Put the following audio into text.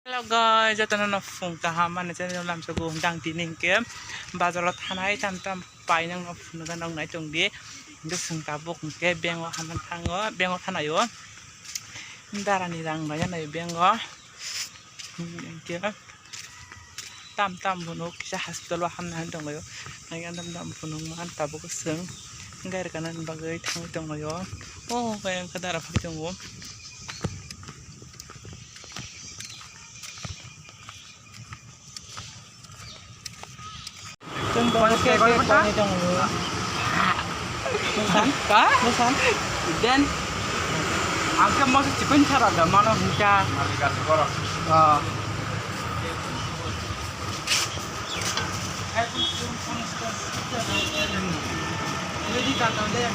Hello guys, ito na na phone kahaman na sa lam sa gundang tining ke bazarot hanay tam pai nang phone na nang nai tong di desung tabuk ke bengo haman thango bengo thanayo darani rang na yan ay bengo ke tam bunuk sa hospital wa hanan tong yo nang dam punung man tabuk seng ngai kanan bagai thang tong yo oh kaya kadara phak tong wo Tunggu ke koni dong lu. Nusan? Ka? Nusan? Dan angka mau cepet cara ada mana bisa? Jadi kata dia.